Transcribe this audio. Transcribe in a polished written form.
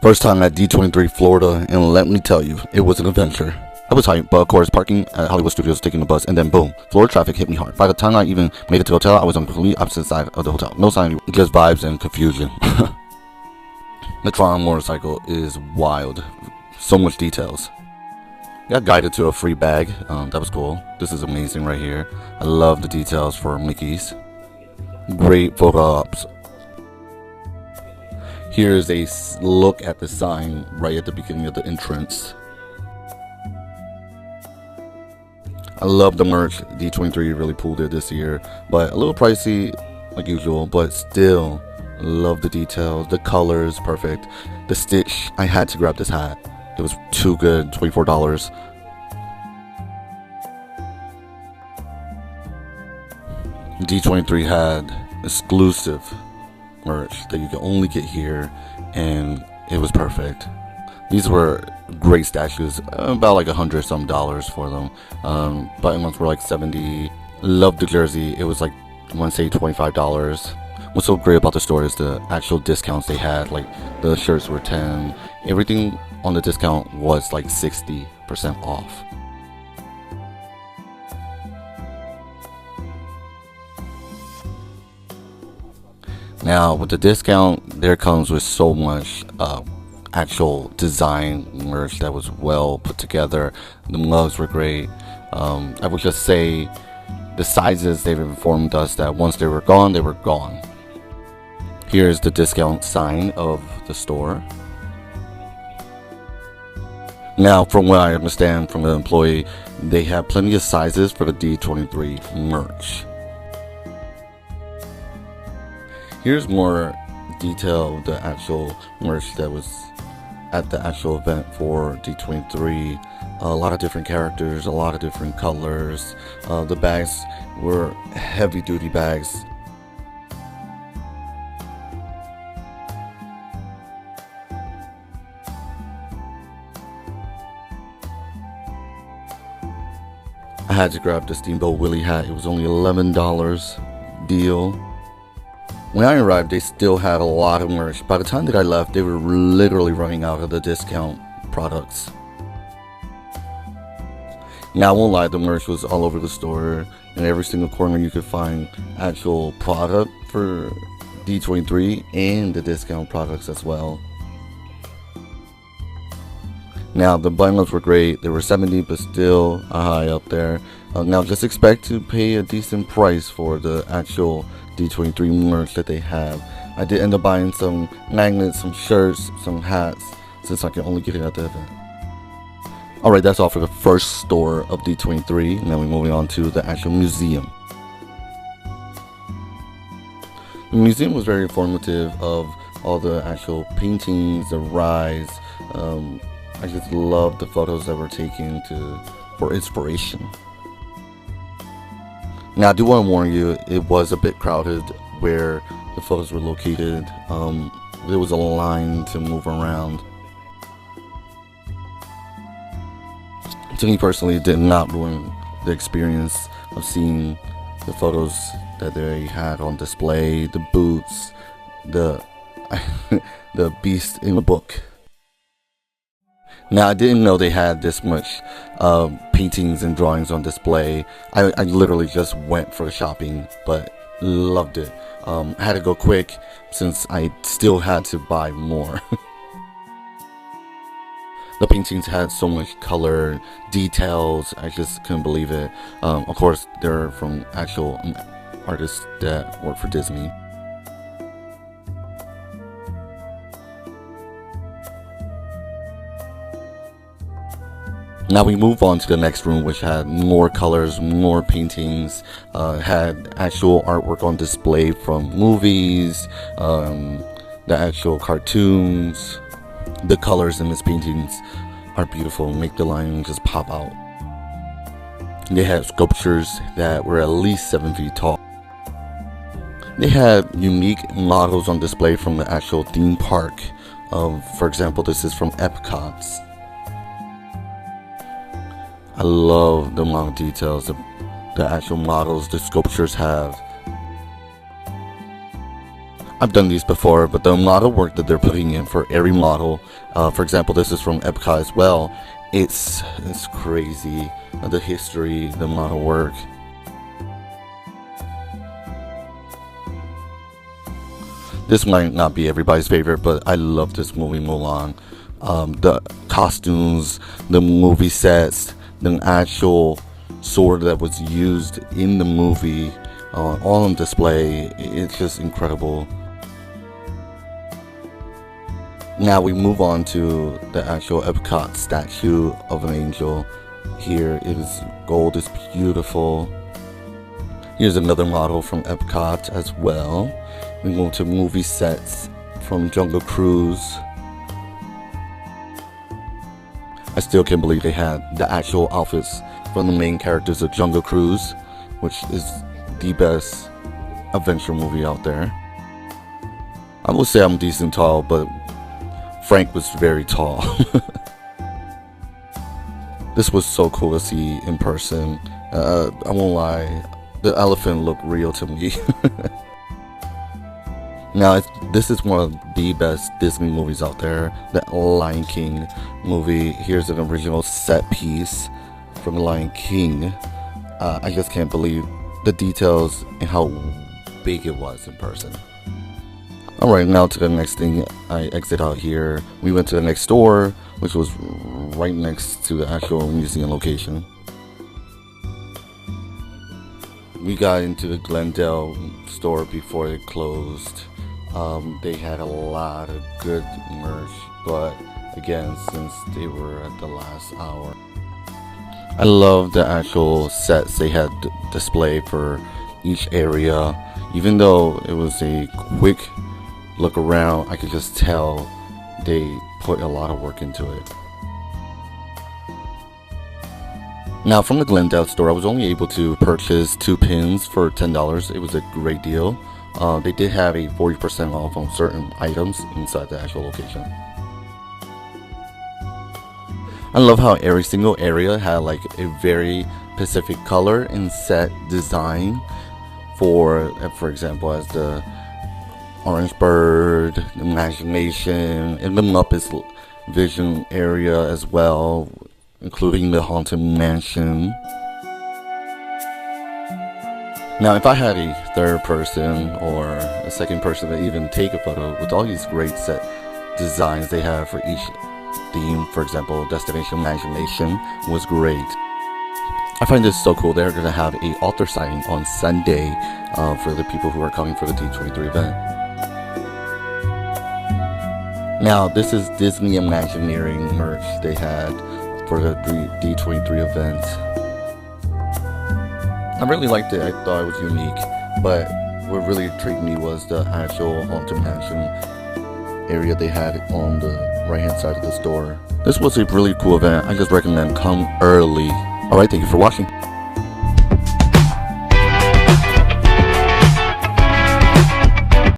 First time at D23 Florida, and let me tell you, it was an adventure. I was hyped, but of course, parking at Hollywood Studios, taking the bus, and then boom, Florida traffic hit me hard. By the time I even made it to the hotel, I was on the complete opposite side of the hotel. No sign, just vibes and confusion. The Tron motorcycle is wild. So much details. Got guided to a free bag. That was cool. This is amazing right here. I love the details for Mickey's. Great photo ops. Here's a look at the sign right at the beginning of the entrance. I love the merch. D23 really pulled it this year, but a little pricey like usual, but still love the details. The colors perfect. The stitch, I had to grab this hat. It was too good. $24. D23 had exclusive merch that you can only get here, and it was perfect. These were great statues, about like $100 some for them. Button ones were like $70. Loved the jersey. It was like, I want to say $25. What's so great about the store is the actual discounts they had. Like the shirts were $10. Everything on the discount was like 60% off. Now with the discount, there comes with so much actual design merch that was well put together. The mugs were great. I would just say the sizes, they've informed us that once they were gone, they were gone. Here's the discount sign of the store. Now, from what I understand from the employee, they have plenty of sizes for the D23 merch. Here's more detail of the actual merch that was at the actual event for D23. A lot of different characters, a lot of different colors. The bags were heavy duty bags. I had to grab the Steamboat Willie hat. It was only $11 deal. When I arrived, they still had a lot of merch. By the time that I left, they were literally running out of the discount products. Now, I won't lie, the merch was all over the store. In every single corner, you could find actual product for D23 and the discount products as well. Now, the bundles were great. They were $70, but still high up there. Now, just expect to pay a decent price for the actual D23 merch that they have. I did end up buying some magnets, some shirts, some hats, since I can only get it at the event. Alright, that's all for the first store of D23. Now we're moving on to the actual museum. The museum was very informative of all the actual paintings, the rides. I just love the photos that were taken for inspiration. Now, I do want to warn you, it was a bit crowded where the photos were located. There was a line to move around. To me personally, it did not ruin the experience of seeing the photos that they had on display, the boots, the the beast in the book. Now, I didn't know they had this much paintings and drawings on display. I literally just went for the shopping, but loved it. I had to go quick since I still had to buy more. The paintings had so much color, details, I just couldn't believe it. Of course, they're from actual artists that work for Disney. Now we move on to the next room, which had more colors, more paintings, had actual artwork on display from movies, the actual cartoons. The colors in these paintings are beautiful, make the line just pop out. They had sculptures that were at least 7 feet tall. They had unique models on display from the actual theme park. For example, this is from Epcot's. I love the amount of details the actual models, the sculptures have. I've done these before, but the amount of work that they're putting in for every model, for example, this is from Epcot as well, it's crazy. The history, the amount of work. This might not be everybody's favorite, but I love this movie, Mulan. The costumes, the movie sets, the actual sword that was used in the movie, all on display. It's just incredible. Now we move on to the actual Epcot statue of an angel. Here it is gold, it's beautiful. Here's another model from Epcot as well. We go to movie sets from Jungle Cruise. I still can't believe they had the actual outfits from the main characters of Jungle Cruise, which is the best adventure movie out there. I would say I'm decent tall, but Frank was very tall. This was so cool to see in person. I won't lie, the elephant looked real to me. Now, this is one of the best Disney movies out there, the Lion King movie. Here's an original set piece from The Lion King. I just can't believe the details and how big it was in person. Alright, now to the next thing. I exit out here. We went to the next store, which was right next to the actual museum location. We got into the Glendale store before it closed. They had a lot of good merch, but again, since they were at the last hour. I love the actual sets they had displayed for each area. Even though it was a quick look around, I could just tell they put a lot of work into it. Now, from the Glendale store, I was only able to purchase 2 pins for $10. It was a great deal. They did have a 40% off on certain items inside the actual location. I love how every single area had like a very specific color and set design. For example, as the Orange Bird, the Imagination, and the Muppets Vision area as well, including the Haunted Mansion. Now, if I had a third person or a second person to even take a photo with all these great set designs they have for each theme, for example, Destination Imagination was great. I find this so cool. They're going to have a author signing on Sunday for the people who are coming for the D23 event. Now, this is Disney Imagineering merch they had for the D23 event. I really liked it. I thought it was unique, but what really intrigued me was the actual Haunted Mansion area they had on the right hand side of the store. This was a really cool event. I just recommend come early. Alright, thank you for watching.